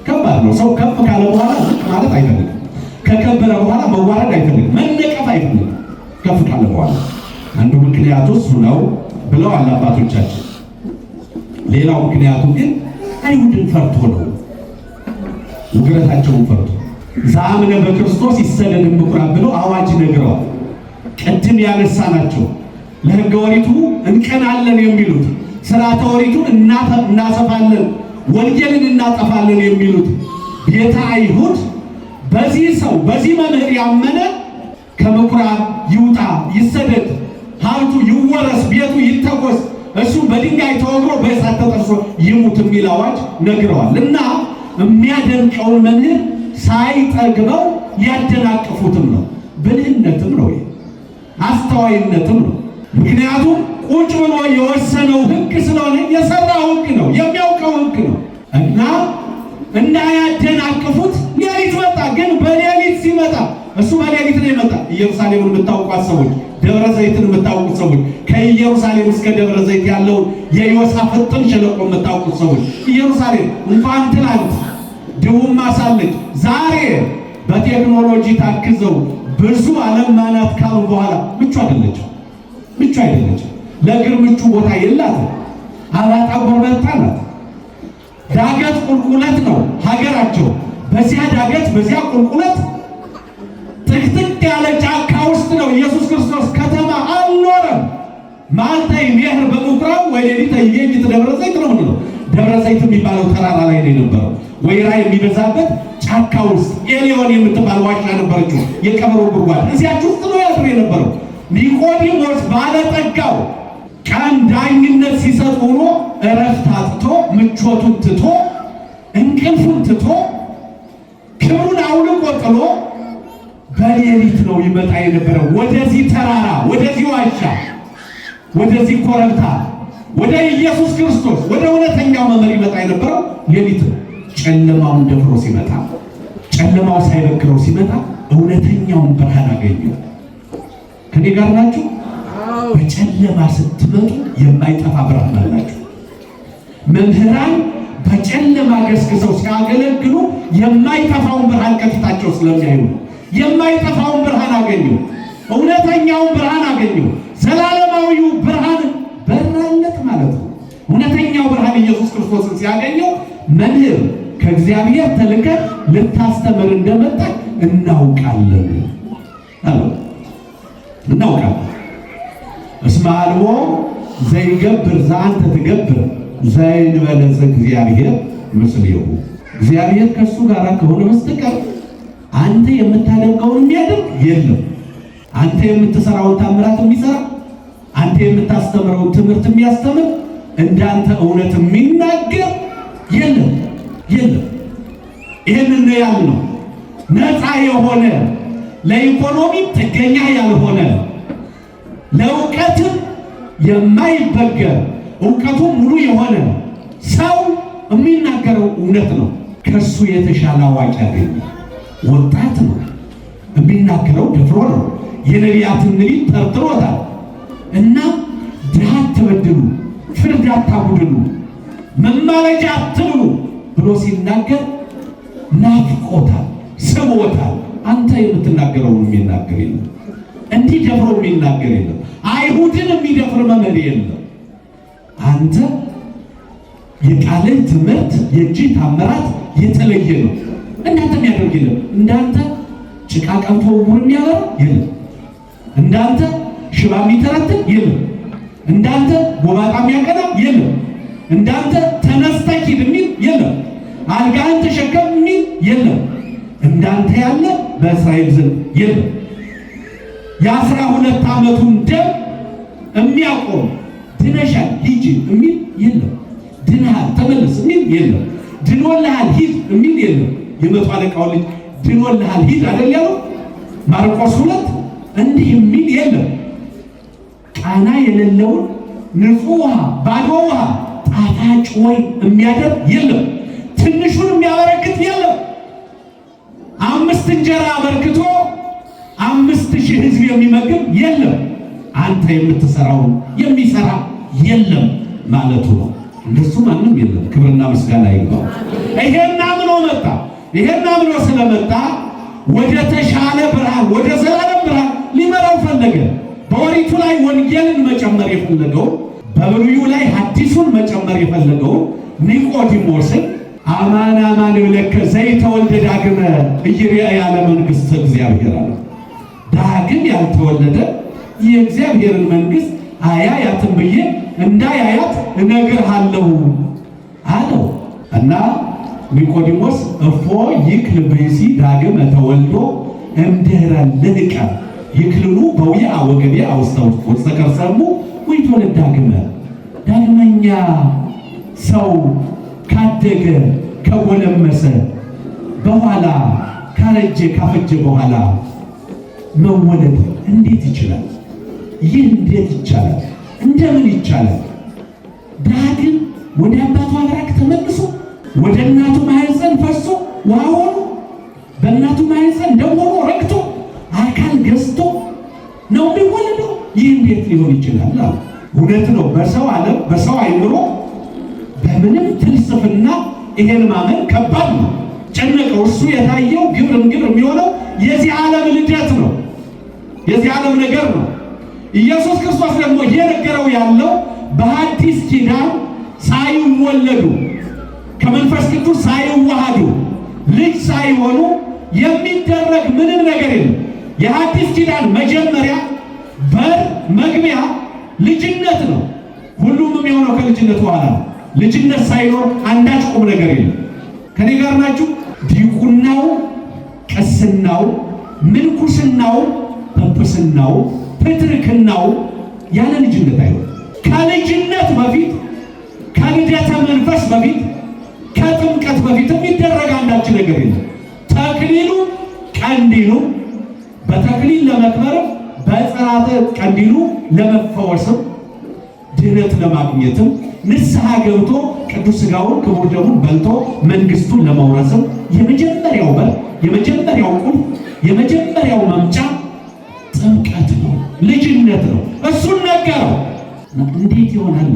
Speaker 1: ከባድ ነው። ሰው ከፍ ካለ በኋላ ማለት አይፈልግም። ከከበረ በኋላ መዋረድ አይፈልግም። መነቀፍ አይፈልግም። ከፍ ካለ በኋላ አንዱ ምክንያቱ እሱ ነው ብለዋል አባቶቻችን። ሌላው ምክንያቱ ግን አይሁድን ፈርቶ ነው። ውግረታቸውን ፈርቶ ዘአምነ በክርስቶስ ይሰደድ እምኩራብ ብለው አዋጅ ነግረዋል። ቅድም ያነሳናቸው ለሕገ ኦሪቱ እንቀናለን የሚሉት ሥርዓተ ኦሪቱን እናሰፋለን ወንጌልን እናጠፋለን የሚሉት ቤተ አይሁድ በዚህ ሰው በዚህ መምህር ያመነ ከምኩራብ ይውጣ፣ ይሰደድ፣ ሀብቱ ይወረስ፣ ቤቱ ይተኮስ፣ እሱ በድንጋይ ተወግሮ በእሳት ተጠብሶ ይሙት የሚል አዋጅ ነግረዋል። እና የሚያደንቀውን መምህር ሳይጠግበው ሊያደናቅፉትም ነው። ብልህነትም ነው፣ አስተዋይነትም ነው። ምክንያቱም ቁጭ ብሎ የወሰነው ሕግ ስለሆነ የሰራው ሕግ ነው፣ የሚያውቀው ሕግ ነው። እና እንዳያደናቅፉት ሌሊት መጣ። ግን በሌሊት ሲመጣ እሱ በሌሊት ነው የመጣ። ኢየሩሳሌምን የምታውቋት ሰዎች፣ ደብረ ዘይትን የምታውቁት ሰዎች፣ ከኢየሩሳሌም እስከ ደብረ ዘይት ያለውን የዮሳፍጥን ሸለቆ የምታውቁት ሰዎች፣ ኢየሩሳሌም እንኳን ትናንት ድውም አሳለች ዛሬ በቴክኖሎጂ ታክዘው ብዙ ዓለም ማናት ካሉ በኋላ ምቹ አይደለችም። ለእግር ምቹ ቦታ የላትም። አባጣ ጎርበታ ናት። ዳገት ቁልቁለት ነው ሀገራቸው። በዚያ ዳገት በዚያ ቁልቁለት ጥቅጥቅ ያለ ጫካ ውስጥ ነው ኢየሱስ ክርስቶስ። ከተማ አልኖረም። ማልታይ ሜህር በምኩራብ ወይ ሌሊት ይቤት ደብረ ዘይት ነው ምንለው። ደብረ ዘይት የሚባለው ተራራ ላይ ነው የነበረው። ወይራ የሚበዛበት ጫካ ውስጥ ኤሊዮን የምትባል ዋሻ ነበረችው፣ የቀበሮ ጉድጓድ። እዚያች ውስጥ ነው ያድር የነበረው። ኒቆዲሞስ ባለጠጋው ቀን ዳኝነት ሲሰጥ ሆኖ እረፍት አጥቶ ምቾቱን ትቶ እንቅልፉን ትቶ ክብሩን አውልቆ ጥሎ በሌሊት ነው ይመጣ የነበረው ወደዚህ ተራራ፣ ወደዚህ ዋሻ፣ ወደዚህ ኮረብታ ወደ ኢየሱስ ክርስቶስ ወደ እውነተኛው መምህር ይመጣ የነበረው ሌሊት ነው። ጨለማውን ደፍሮ ሲመጣ፣ ጨለማው ሳይበግረው ሲመጣ እውነተኛውን ብርሃን አገኘው። ከኔ ጋር ናችሁ? በጨለማ ስትመጡ የማይጠፋ ብርሃን አላችሁ። መምህራን በጨለማ ገስግሰው ሲያገለግሉ የማይጠፋውን ብርሃን ከፊታቸው ስለሚያዩ የማይጠፋውን ብርሃን አገኙ። እውነተኛውን ብርሃን አገኙ። ዘላለማዊው ብርሃን በራለት ማለት ነው። እውነተኛው ብርሃን ኢየሱስ ክርስቶስን ሲያገኘው መምህር ከእግዚአብሔር ተልከህ ልታስተምር እንደመጣ እናውቃለን እናውቃለን። እስመ አልቦ ዘይገብር ዘአንተ ትገብር ዘእንበለ እግዚአብሔር ምስሌሁ። እግዚአብሔር ከእሱ ጋር ከሆነ በስተቀር አንተ የምታደርገውን የሚያደርግ የለም። አንተ የምትሰራውን ታምራት የሚሰራ፣ አንተ የምታስተምረውን ትምህርት የሚያስተምር፣ እንዳንተ እውነት የሚናገር የለም የለም። ይህንን ያልነው ነፃ የሆነ ለኢኮኖሚ ጥገኛ ያልሆነ ለእውቀትም የማይበገር እውቀቱ ሙሉ የሆነ ሰው የሚናገረው እውነት ነው። ከሱ የተሻለ አዋቂ ያገኘ ወጣት ነው። የሚናገረው ደፍሮ ነው። የነቢያትን ነቢይ ጠርጥሮታል። እና ድሃ አትበድሉ፣ ፍርድ አታጉድሉ፣ መማለጃ አትብሉ ብሎ ሲናገር ናፍቆታል፣ ስቦታል። አንተ የምትናገረውን የሚናገር የለም። እንዲህ ደፍሮ የሚናገር የለም። አይሁድን የሚደፍር መምህር የለም። አንተ የቃልህ ትምህርት የእጅ ታምራት የተለየ ነው። እንዳንተ የሚያደርግ የለም። እንዳንተ ጭቃ ቀብቶ ዕውር የሚያበራ የለም። እንዳንተ ሽባ የሚተረትር የለም። እንዳንተ ጎባጣ የሚያቀና የለም። እንዳንተ ተነስተህ ሂድ የሚል የለም። አልጋህን ተሸከም የሚል የለም። እንዳንተ ያለ በእስራኤል ዘንድ የለም። የ12 ዓመቱን ደም የሚያቆም ድነሻል ሂጂ የሚል የለም። ድነሃል ተመለስ የሚል የለም። ድኖልሃል ሂድ የሚል የለም። የመቶ አለቃው ልጅ ድኖልሃል ሂድ አይደል ያለው ማርቆስ 2 እንዲህ የሚል የለም። ቃና የሌለውን ንጹህ ውሃ ባዶ ውሃ ጣፋጭ ወይ የሚያደርግ የለም። ትንሹን የሚያበረክት የለም። 5 እንጀራ አበርክቶ 5000 ሕዝብ የሚመግብ የለም። አንተ የምትሰራውን የሚሰራ የለም ማለቱ ነው። እንደሱ ማንም የለም። ክብርና ምስጋና ይግባው። ይሄን አምኖ መጣ። ይሄን አምኖ ስለመጣ ወደ ተሻለ ብርሃን፣ ወደ ዘላለም ብርሃን ሊመራው ፈለገ። በኦሪቱ ላይ ወንጌልን መጨመር የፈለገው፣ በብሉዩ ላይ ሐዲሱን መጨመር የፈለገው ኒቆዲሞስን አማን አማን እብለከ ዘይተወልደ ዳግመ ኢይሬአ ለመንግሥተ እግዚአብሔር አለ። ዳግም ያልተወለደ የእግዚአብሔርን መንግሥት አያያትም ብዬ እንዳያያት እነግርሃለሁ አለው። እና ኒቆዲሞስ እፎ ይክል ብእሲ ዳግመ ተወልዶ እምድኅረ ልህቀ ይክልሉ በውያ ወገቢያ ውስተ ከርሰሙ ወይትወለድ ዳግመ። ዳግመኛ ሰው ካደገ ከጎለመሰ በኋላ ካረጀ ካፈጀ በኋላ መወለድ እንዴት ይችላል? ይህ እንዴት ይቻላል? እንደምን ይቻላል? ዳግም ወደ አባቱ አብራክ ተመልሶ ወደ እናቱ ማህፀን ፈሶ ውሃ ሆኖ በእናቱ ማህፀን ደም ሆኖ ረግቶ አካል ገዝቶ ነው የሚወለደው። ይህ እንዴት ሊሆን ይችላል? እውነት ነው። በሰው ዓለም በሰው አይምሮ በምንም ፍልስፍና ይሄን ማመን ከባድ ነው። ጨነቀው። እሱ የታየው ግብር የሚሆነው የዚህ ዓለም ልደት ነው፣ የዚህ ዓለም ነገር ነው። ኢየሱስ ክርስቶስ ደግሞ እየነገረው ያለው በሐዲስ ኪዳን ሳይወለዱ ከመንፈስ ቅዱስ ሳይዋሃዱ ልጅ ሳይሆኑ የሚደረግ ምንም ነገር የለም። የሐዲስ ኪዳን መጀመሪያ በር መግቢያ ልጅነት ነው። ሁሉም የሚሆነው ከልጅነት በኋላ ነው። ልጅነት ሳይኖር አንዳች ቁም ነገር የለም። ከኔ ጋር ናችሁ? ዲቁናው፣ ቅስናው፣ ምንኩስናው፣ ጵጵስናው፣ ፕትርክናው ያለ ልጅነት አይሆንም። ከልጅነት በፊት ከልደተ መንፈስ በፊት ከጥምቀት በፊት የሚደረግ አንዳች ነገር የለም። ተክሊሉ ቀንዲሉ በተክሊል ለመክበር በጽራተ ቀንዲሉ ለመፈወስም ድህነት ለማግኘትም ንስሐ ገብቶ ቅዱስ ሥጋውን ክቡር ደሙን በልቶ መንግስቱን ለመውረስም የመጀመሪያው በር፣ የመጀመሪያው ቁልፍ፣ የመጀመሪያው መምጫ ጥምቀት ነው፣ ልጅነት ነው። እሱን ነገረው። እንዴት ይሆናል?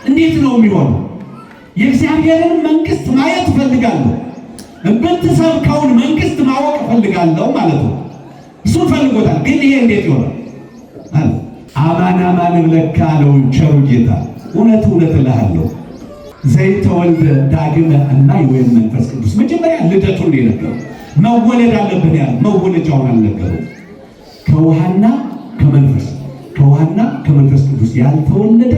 Speaker 1: እንዴት ነው የሚሆነው? የእግዚአብሔርን መንግስት ማየት እፈልጋለሁ፣ የምትሰብከውን መንግስት ማወቅ እፈልጋለሁ ማለት ነው። እሱን ፈልጎታል። ግን ይሄ እንዴት ይሆናል? አማን አማን እብለከ አለው ቸሩ ጌታ፣ እውነት እውነት እልሃለሁ ዘይተወልደ ዳግመ እማይ ወይም መንፈስ ቅዱስ። መጀመሪያ ልደቱን የነገረው መወለድ አለብን ያለ መወለጃውን አልነገረው። ከውሃና ከመንፈስ ቅዱስ ያልተወለደ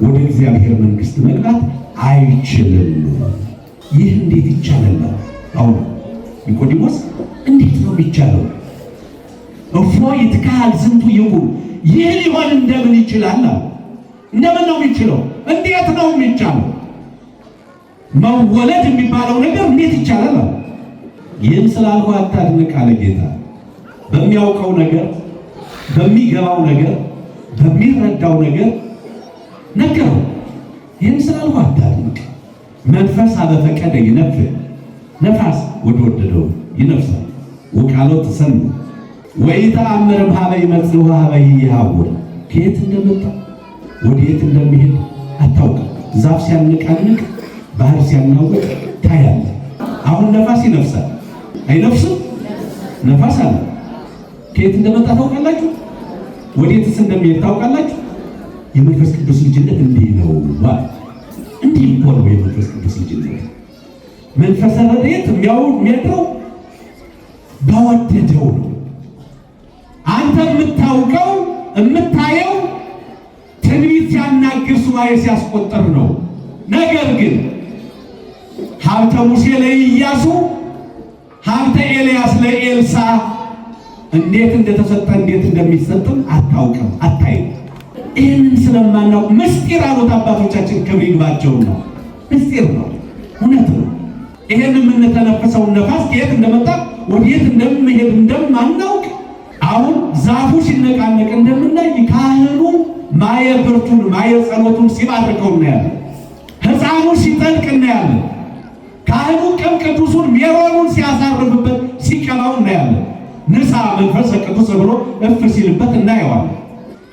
Speaker 1: ወደ እግዚአብሔር መንግስት መግባት አይችልም። ይህ እንዴት ይቻላል? አሁን ኒቆዲሞስ እንዴት ነው የሚቻለው? እፎ ይትካል ዝንቱ ይሁን፣ ይህ ሊሆን እንደምን ይችላል? እንደምን ነው የሚችለው? እንዴት ነው የሚቻለው? መወለድ የሚባለው ነገር እንዴት ይቻላል? ይህን ስላልኩ አታድንቅ አለ ጌታ። በሚያውቀው ነገር፣ በሚገባው ነገር፣ በሚረዳው ነገር ነገረው። ይህን ስላልኩ አታድንቅ። መንፈስ አበፈቀደ ይነፍስ፣ ነፋስ ወደወደደው ይነፍሳል። ወቃሎ ተሰሙ ወይተአምር ሀበ ይመጽእ ሀበ ይሃውር። ከየት እንደመጣ ወዴት እንደሚሄድ አታውቅም። ዛፍ ሲያነቃንቅ፣ ባህር ሲያናውቅ ታያለ። አሁን ነፋስ ይነፍሳል አይነፍስም? ነፋስ አለ። ከየት እንደመጣ ታውቃላችሁ? ወዴትስ እንደሚሄድ ታውቃላችሁ? የመንፈስ ቅዱስ ልጅነት እንዲህ ነው። እንዲህ እኮ ነው የመንፈስ ቅዱስ ልጅነት። መንፈሰ ረድኤት የሚያድረው በወደደው ነው። አንተ የምታውቀው የምታየው ትንቢት ሲያናግር ሱባኤ ሲያስቆጥር ነው። ነገር ግን ሀብተ ሙሴ ለኢያሱ ሀብተ ኤልያስ ለኤልሳ እንዴት እንደተሰጠ እንዴት እንደሚሰጥም አታውቅም፣ አታይም። ይህንን ስለማናውቅ ምስጢር አሉት አባቶቻችን፣ ክብር ይግባቸው ነው። ምስጢር ነው፣ እውነት ነው። ይህን የምንተነፍሰውን ነፋስ ከየት እንደመጣ ወዴት እንደሚሄድ እንደማናውቅ አሁን ዛፉ ሲነቃነቅ እንደምናይ ካህኑ ማየ ብርቱን ማየ ጸሎቱን ሲባርከው እናያለን። ሕፃኑ ሲጠልቅ እናያለን። ካህኑ ቅብ ቅዱሱን ሜሮኑን ሲያሳርፍበት ሲቀባው እናያለን። ንሳ መንፈስ ቅዱስ ብሎ እፍ ሲልበት እናየዋለን።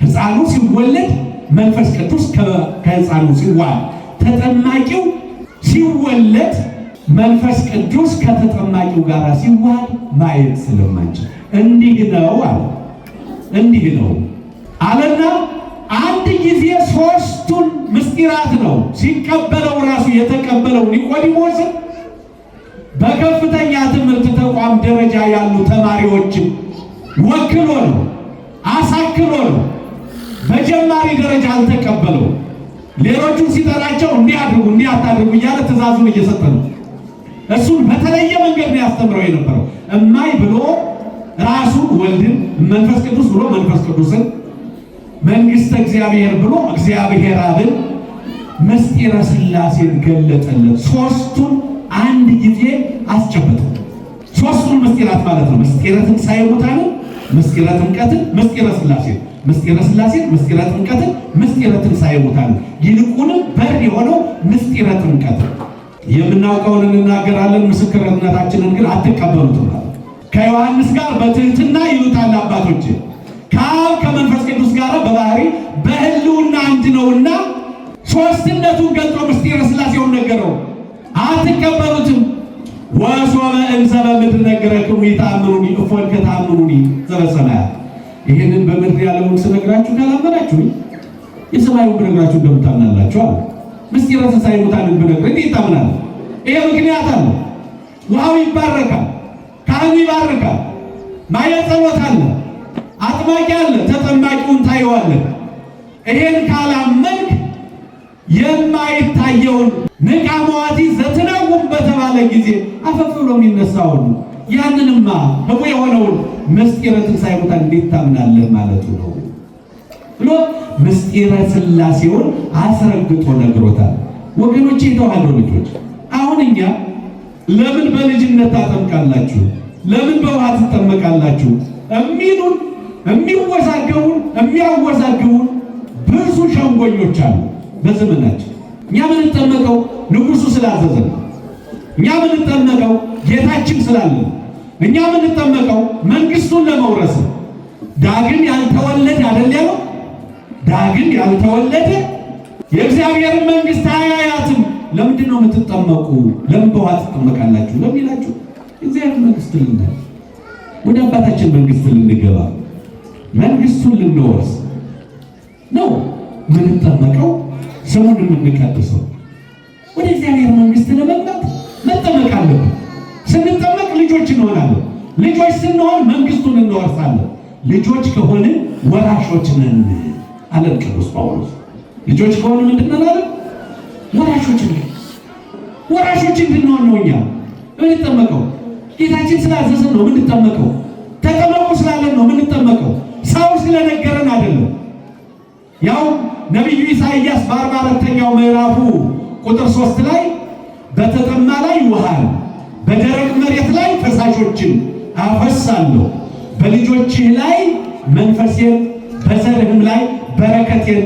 Speaker 1: ሕፃኑ ሲወለድ መንፈስ ቅዱስ ከሕፃኑ ሲዋሃድ፣ ተጠማቂው ሲወለድ መንፈስ ቅዱስ ከተጠማቂው ጋር ሲዋሃድ ማየት ስለማንችል እንዲህ ነው አለ። እንዲህ ነው አለና አንድ ጊዜ ሦስቱን ምስጢራት ነው ሲቀበለው ራሱ የተቀበለው ኒቆዲሞስን በከፍተኛ ትምህርት ተቋም ደረጃ ያሉ ተማሪዎችን ወክሎ ነው፣ አሳክሎ ነው። በጀማሪ ደረጃ አልተቀበለው። ሌሎቹን ሲጠራቸው እንዲህ አድርጉ እንዲህ አታድርጉ እያለ ትእዛዙን እየሰጠ ነው። እሱን በተለየ መንገድ ነው ያስተምረው የነበረው። እማይ ብሎ ራሱን ወልድን፣ መንፈስ ቅዱስ ብሎ መንፈስ ቅዱስን፣ መንግሥተ እግዚአብሔር ብሎ እግዚአብሔር አብን፣ ምስጢረ ሥላሴን ገለጠለት። ሦስቱን አንድ ጊዜ አስጨበጠው። ሦስቱን ምስጢራት ማለት ነው። ምስጢረ ትንሣኤ ሙታንን፣ ምስጢረ ጥምቀትን፣ ምስጢረ ሥላሴን፣ ምስጢረ ሥላሴን፣ ምስጢረ ጥምቀትን፣ ምስጢረ ትንሣኤ ሙታንን፣ ይልቁንም በር የሆነው ምስጢረ ጥምቀትን የምናውቀውን እንናገራለን፣ ምስክርነታችንን ግን አትቀበሉትም ማለት ከዮሐንስ ጋር በትህትና ይሉታል አባቶች። ከአብ ከመንፈስ ቅዱስ ጋር በባህሪ በሕልውና አንድ ነውና ሦስትነቱን ገልጦ ምስጢረ ሥላሴውን ነገረው። አትቀበሉትም። ወሶበ እንዘበ ምድር ነገረክሙ ይታምኑኒ እፎን ከታምኑኒ ዘበሰማያት። ይህንን በምድር ያለውን ስነግራችሁ ካላመናችሁ የሰማዩን ብነግራችሁ እንደምታምናላችሁ አለ። ምስጢረ ትንሣኤ ሙታንን ብነግርህ እንዴት ታምናለህ? ይሄ ምክንያት አለ። ውሃው ይባረካል፣ ካህኑ ይባረካል፣ ማየ ጸሎት አለ፣ አጥማቂ አለ፣ ተጠማቂውን ታየዋለህ። ይሄን ካላመንክ የማይታየውን ንቃ መዋቲ ዘትነውም በተባለ ጊዜ አፈፍ ብሎ የሚነሳውን ያንንማ ህቡ የሆነውን ምስጢረ ትንሣኤ ሙታን እንዴት ታምናለህ ማለቱ ነው ብሎ ምስጢረ ሥላሴውን አስረግጦ ነግሮታል። ወገኖቼ፣ የተዋህዶ ልጆች፣ አሁን እኛ ለምን በልጅነት ታጠምቃላችሁ፣ ለምን በውሃ ትጠመቃላችሁ የሚሉን የሚያወዛግቡን ብዙ ሸንጎኞች አሉ በዘመናችን። እኛ የምንጠመቀው ንጉሱ ስላዘዘን፣ እኛ የምንጠመቀው ጌታችን ስላለ፣ እኛ የምንጠመቀው መንግስቱን ለመውረስ። ዳግም ያልተወለደ አይደል ያለው? ዳግም ያልተወለደ የእግዚአብሔርን መንግስት አያያትም። ለምንድን ነው የምትጠመቁ? ለምን በውሃ ትጠመቃላችሁ? ለሚላችሁ እግዚአብሔር መንግስት ልናይ፣ ወደ አባታችን መንግስት ልንገባ፣ መንግስቱን ልንወርስ ነው የምንጠመቀው። ስሙን የምንቀድሰው ወደ እግዚአብሔር መንግስት ለመግባት መጠመቅ አለብን። ስንጠመቅ ልጆች እንሆናለን። ልጆች ስንሆን መንግስቱን እንወርሳለን። ልጆች ከሆንን ወራሾች ነን አለን ቅዱስ ጳውሎስ። ልጆች ከሆነ ምንድን ነን አለ? ወራሾች ነን። ወራሾች እንድንሆን ነው እኛ የምንጠመቀው። ጌታችን ስላዘዘን ነው የምንጠመቀው። ተጠመቁ ስላለን ነው የምንጠመቀው። ሰው ስለነገረን አይደለም። ያው ነቢዩ ኢሳይያስ በ44ኛው ምዕራፉ ቁጥር 3 ላይ በተጠማ ላይ ውሃን በደረቅ መሬት ላይ ፈሳሾችን አፈሳለሁ፣ በልጆችህ ላይ መንፈሴን በዘርህም ላይ በረከቴን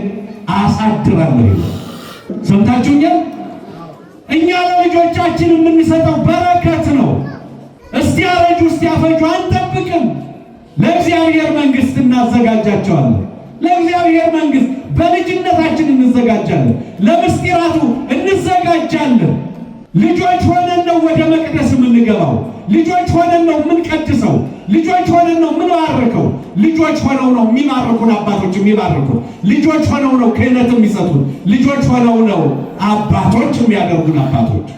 Speaker 1: አሳድራለሁ። ሰምታችሁኛል? እኛ ለልጆቻችን የምንሰጠው በረከት ነው። እስቲያረጁ እስቲያፈጁ አንጠብቅም። ለእግዚአብሔር መንግስት እናዘጋጃቸዋለን። ለእግዚአብሔር መንግስት በልጅነታችን እንዘጋጃለን። ለምስጢራቱ እንዘጋጃለን። ልጆች ሆነን ነው ወደ መቅደስ የምንገባው። ልጆች ሆነን ነው የምንቀድሰው። ልጆች ሆነን ነው የምንባርከው። ልጆች ሆነው ነው የሚባርኩን አባቶች የሚባርኩን። ልጆች ሆነው ነው ክህነት የሚሰጡን። ልጆች ሆነው ነው አባቶች የሚያደርጉን አባቶች።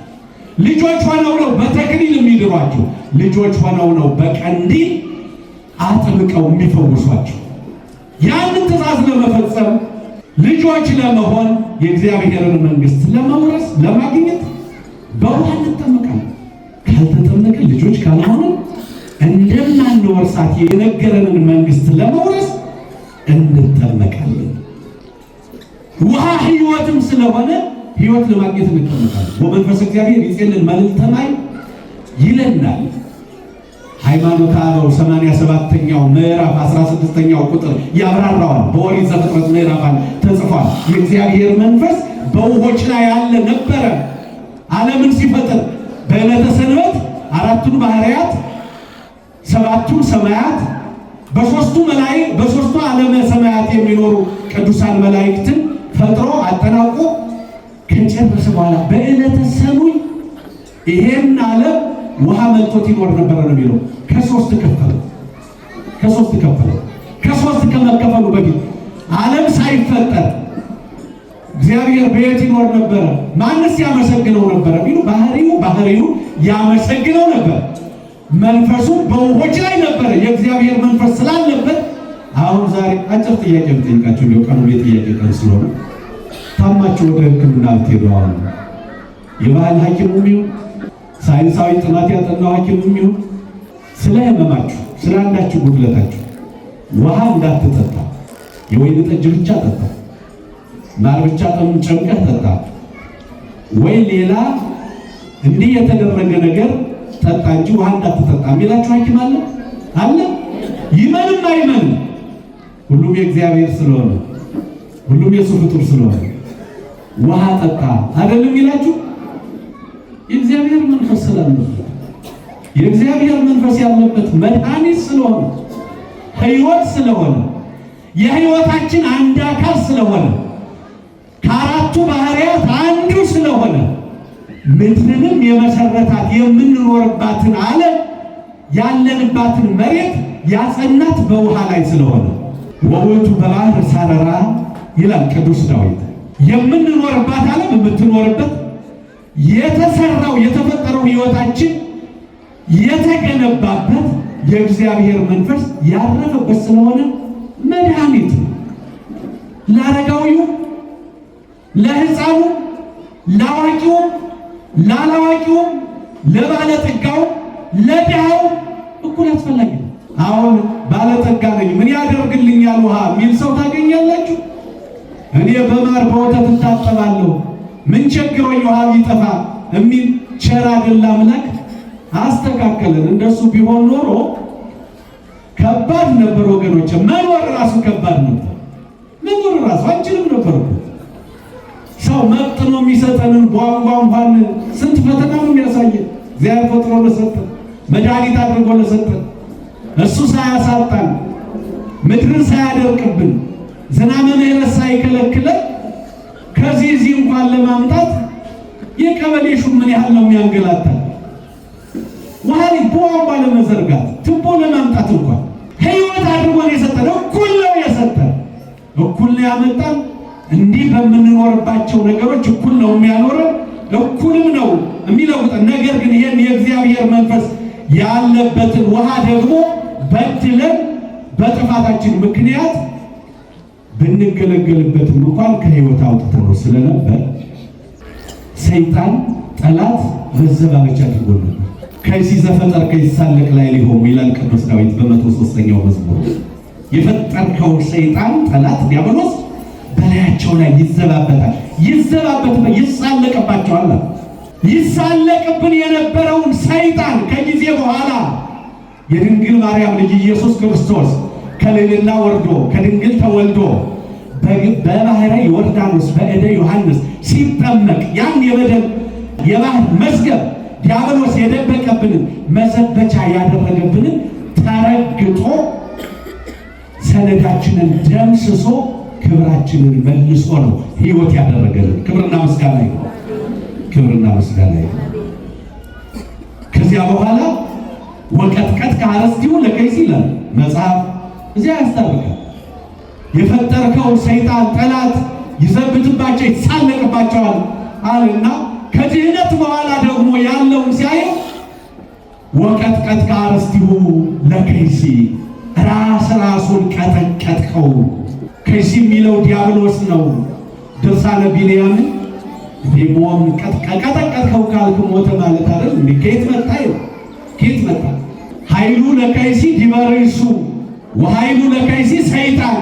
Speaker 1: ልጆች ሆነው ነው በተክሊል የሚድሯቸው። ልጆች ሆነው ነው በቀንዲል አጥብቀው የሚፈውሷቸው። ያንን ትእዛዝ ለመፈጸም ልጆች ለመሆን የእግዚአብሔርን መንግስት ለመውረስ ለማግኘት በውሃ እንጠመቃለን። ካልተጠመቅን ልጆች ካልሆነ እንደማንወርሳት የነገረንን መንግስት ለመውረስ እንጠመቃለን። ውሃ ሕይወትም ስለሆነ ሕይወት ለማግኘት እንጠመቃለን። ወመንፈስ እግዚአብሔር ይጼልል መልዕልተ ማይ ይለናል። ሃይማኖተ አበው 87ኛው ምዕራፍ 16ኛው ቁጥር ያብራራዋል። በኦሪት ዘፍጥረት ምዕራፍ ተጽፏል። የእግዚአብሔር መንፈስ በውሆች ላይ ያለ ነበረ። ዓለምን ሲፈጥር በዕለተ ሰንበት አራቱን ባህርያት ሰባቱን ሰማያት በሦስቱ ዓለመ ሰማያት የሚኖሩ ቅዱሳን መላእክትን ፈጥሮ አጠናቆ ከጨረሰ በኋላ በዕለተ ሰኑይ ይሄን ዓለም ውሃ መልቶት ይኖር ነበር ነው የሚለው። ከሶስት ከፈለው። ከሶስት ከመከፈሉ በፊት ዓለም ሳይፈጠር እግዚአብሔር በየት ይኖር ነበረ? ማንስ ያመሰግነው ነበረ? ቢሉ ባህሪው ያመሰግነው ነበር። መንፈሱ በውሆች ላይ ነበረ። የእግዚአብሔር መንፈስ ስላለበት አሁን ዛሬ አጭር ጥያቄ ልጠይቃችሁ። ነው ቀኑ የጥያቄ ቀን ስለሆነ ታማችሁ ወደ ሕክምና ብትሄዱ አሁን የባህል ሐኪሙም ይሁን ሳይንሳዊ ጥናት ያጠናው ሐኪሙም ይሁን ስለ ህመማችሁ ስለ አንዳችሁ ጉድለታችሁ ውሃ እንዳትጠጣ፣ የወይን ጠጅ ብቻ ጠጣ፣ ማር ብቻ ጨምቀህ ጠጣ፣ ወይ ሌላ እንዲህ የተደረገ ነገር ጠጣ እንጂ ውሃ እንዳትጠጣ የሚላችሁ ሐኪም አለ? ይመንም አይመንም ሁሉም የእግዚአብሔር ስለሆነ ሁሉም የሱ ፍጡር ስለሆነ ውሃ ጠጣ አይደለም ይላችሁ። የእግዚአብሔር መንፈስ ስላለበት የእግዚአብሔር መንፈስ ያለበት መድኃኒት ስለሆነ ሕይወት ስለሆነ የሕይወታችን አንድ አካል ስለሆነ ከአራቱ ባህርያት አንዱ ስለሆነ ምድርንም የመሰረታት የምንኖርባትን ዓለም ያለንባትን መሬት ያጸናት በውሃ ላይ ስለሆነ ወውቱ በባህር ሳረራ ይላል ቅዱስ ዳዊት። የምንኖርባት ዓለም የምትኖርበት የተሰራው የተፈጠረው ሕይወታችን የተገነባበት የእግዚአብሔር መንፈስ ያረፈበት ስለሆነ መድኃኒት ነው። ለአረጋዊው፣ ለሕፃኑ፣ ለአዋቂው፣ ላላዋቂው፣ ለባለጠጋው፣ ለድሃው እኩል አስፈላጊ ነው። አሁን ባለጠጋ ነኝ ምን ያደርግልኛል ውሃ የሚል ሰው ታገኛላችሁ። እኔ በማር በወተት እታጠባለሁ ምን ቸግሮኝ ውሃ ቢጠፋ የሚል ቸር አይደል አምላክ። አስተካከለን። እንደሱ ቢሆን ኖሮ ከባድ ነበር ወገኖች፣ መኖር ራሱ ከባድ ነበር። መኖር ራሱ አንችልም ነበር እኮ። ሰው መጥኖ የሚሰጠንን ቧንቧ እንኳን ስንት ፈተና ነው የሚያሳየን። እግዚአብሔር ፈጥሮ ለሰጠን መድኃኒት አድርጎ ለሰጠን እሱ ሳያሳጣን ምድርን ሳያደርቅብን ዝናመ ምሕረት ሳይከለክለን ከዚህ እንኳን ለማምጣት የቀበሌ ሹም ምን ያህል ነው የሚያንገላታል? ውሃሪ ቧንቧ ለመዘርጋት ትቦ ለማምጣት እንኳን ሕይወት አድርጎ ነው የሰጠን። እኩል ነው የሰጠን፣ እኩል ነው ያመጣን። እንዲህ በምንኖርባቸው ነገሮች እኩል ነው የሚያኖረን፣ እኩልም ነው የሚለውጠን። ነገር ግን ይህን የእግዚአብሔር መንፈስ ያለበትን ውሃ ደግሞ በድለን በጥፋታችን ምክንያት ብንገለገልበትም እንኳን ከሕይወት አውጥተነው ስለነበር ሰይጣን ጠላት መዘባበቻ አድርጎ ነበር። ከዚህ ዘፈጠር ከይሳለቅ ላይ ሊሆኑ ይላል ቅዱስ ዳዊት በ103ኛው መዝሙር። የፈጠርከው ሰይጣን ጠላት ዲያብሎስ በላያቸው ላይ ይዘባበታል፣ ይሳለቅባቸዋል። ይሳለቅብን የነበረውን ሰይጣን ከጊዜ በኋላ የድንግል ማርያም ልጅ ኢየሱስ ክርስቶስ ከልዕልና ወርዶ ከድንግል ተወልዶ በባሕረ ዮርዳኖስ በእደ ዮሐንስ ሲጠመቅ ያን የባህር መዝገብ ዲያብሎስ የደበቀብንን መዘበቻ ያደረገብንን ተረግጦ ሰነዳችንን ደምስሶ ክብራችንን መልሶ ነው ሕይወት ያደረገልን። ክብርና ምስጋና ይሁን፣ ክብርና ምስጋና ይሁን። ከዚያ በኋላ ወቀጥቀጥ ከአረስቲሁ ለከይሲ ይላል መጽሐፍ። እዚያ ያስታርቃል። የፈጠርከው ሰይጣን ጠላት ይዘብትባቸው ይሳለቅባቸዋል አለና ከድህነት በኋላ ደግሞ ያለውን ሲያየው ወቀጥቀጥ ከአረስቲሁ ለከይሲ፣ ራሱን ቀጠቀጥከው። ከይሲ የሚለው ዲያብሎስ ነው። ድርሳነ ቢልያም ዲሞም ቀጠቀጥከው ካልክ ሞተ ማለት አይደል? ከየት መጣ? ከየት መጣ? ኃይሉ ለከይሲ ዲበርሱ ወኃይሉ ለከይሲ ሰይጣን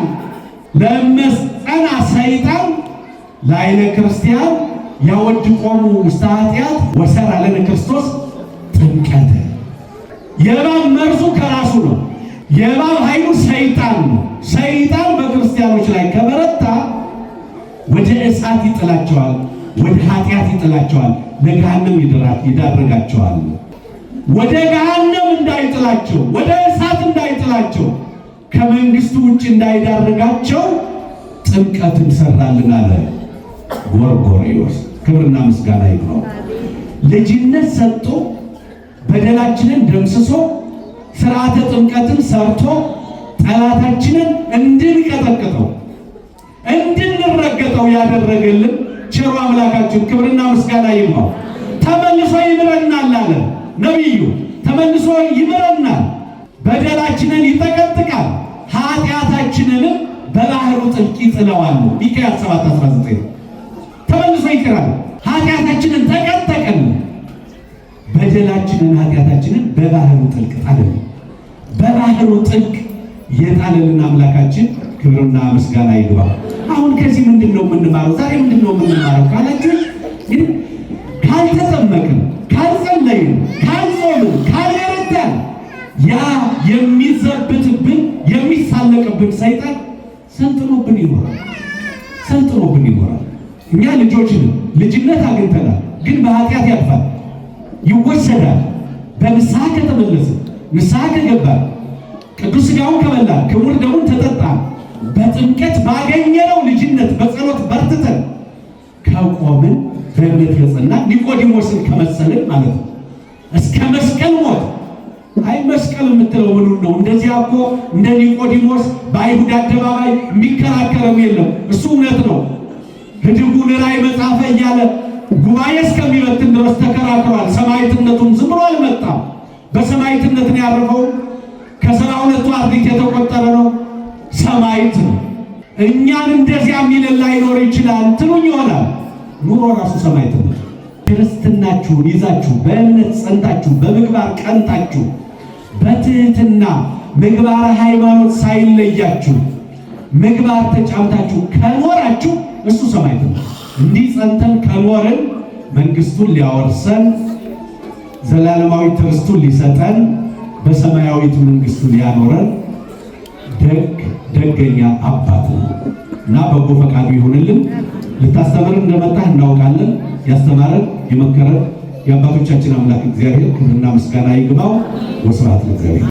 Speaker 1: ለመስጠና ሰይጣን ላይለ ክርስቲያን ያወድቆሙ ውስተ ኃጢአት ወሰራ ለነ ክርስቶስ ጥምቀተ። የእባብ መርዙ ከራሱ ነው። የእባብ ኃይሉ ሰይጣን ነው። ሰይጣን በክርስቲያኖች ላይ ከበረታ ወደ እሳት ይጥላቸዋል፣ ወደ ኃጢአት ይጥላቸዋል፣ ለገሃነም ይዳርጋቸዋል። ወደ ገሃነም እንዳይጥላቸው፣ ወደ እሳት እንዳይጥላቸው፣ ከመንግስቱ ውጭ እንዳይዳርጋቸው ጥምቀትን ሰራልን አለ ጎርጎርዮስ። ክብርና ምስጋና ይግባው። ልጅነት ሰጥቶ በደላችንን ደምስሶ ሥርዓተ ጥምቀትን ሰርቶ ጠላታችንን እንድንቀጠቅጠው እንድንረገጠው ያደረገልን ቸሩ አምላካችን ክብርና ምስጋና ይግባው። ተመልሶ ይምረናል አለ ነቢዩ። ተመልሶ ይምረናል፣ በደላችንን ይጠቀጥቃል፣ ኃጢአታችንንም በባህሩ ጥልቅ ይጥለዋል። ሚክያስ 7:19 ተመልሶ ይቅራል። ኃጢአታችንን ተቀጠቀን፣ በደላችንን ኃጢአታችንን በባህሩ ጥልቅ ጣለን። በባህሩ ጥልቅ የጣለልን አምላካችን ክብርና ምስጋና ይግባው። አሁን ከዚህ ምንድነው የምንማረው? ዛሬ ምንድነው የምንማረው ካላችሁ እንግዲህ ካልተጠመቅን፣ ካልጸለይን፣ ካልጾምን፣ ካልበረታን ያ የሚዘብትብን የሚሳለቅብን ሰይጣን ሰልጥኖብን ይኖራል። እኛ ልጆችን ልጅነት አግኝተናል፣ ግን በኃጢአት ያልፋል፣ ይወሰዳል። በንስሐ ከተመለስን፣ ንስሐ ከገባን፣ ቅዱስ ሥጋውን ከበላን፣ ክቡር ደሙን ተጠጣን፣ በጥምቀት ባገኘነው ልጅነት በጸሎት በርትተን ከቆምን፣ በእምነት ከጸናን፣ ኒቆዲሞስን ከመሰልን ማለት ነው እስከ መስቀል ሞት። አይ መስቀል የምትለው ምኑን ነው? እንደዚያ እኮ እንደ ኒቆዲሞስ በአይሁድ አደባባይ የሚከራከረው የለም። እሱ እውነት ነው። ህድጉን ራእይ መጽሐፈ እያለ ጉባኤ እስከሚበትን ድረስ ተከራክሯል። ሰማዕትነቱም ዝም ብሎ አልመጣም። በሰማዕትነት ነው ያረፈው። ከ12ቱ አርድእት የተቆጠረ ነው። ሰማዕት ነው። እኛን እንደዚያ የሚልን ላይኖር ይችላል ትሉኝ ይሆናል። ኑሮ ራሱ ሰማዕትነት። ክርስትናችሁን ይዛችሁ በእምነት ጸንታችሁ በምግባር ቀንታችሁ በትህትና ምግባረ ሃይማኖት ሳይለያችሁ ምግባር ተጫምታችሁ ከኖራችሁ እሱ ሰማዕት ነው። እንዲህ ጸንተን ከኖርን መንግስቱን ሊያወርሰን ዘላለማዊ ትርስቱን ሊሰጠን በሰማያዊት መንግስቱ ሊያኖረን ደገኛ አባት ነው። እና በጎ ፈቃዱ ይሁንልን። ልታስተምር እንደመጣህ እናውቃለን። ያስተማረን የመከረን የአባቶቻችን አምላክ እግዚአብሔር ክብርና ምስጋና ይግባው። ወስብሐት ለእግዚአብሔር።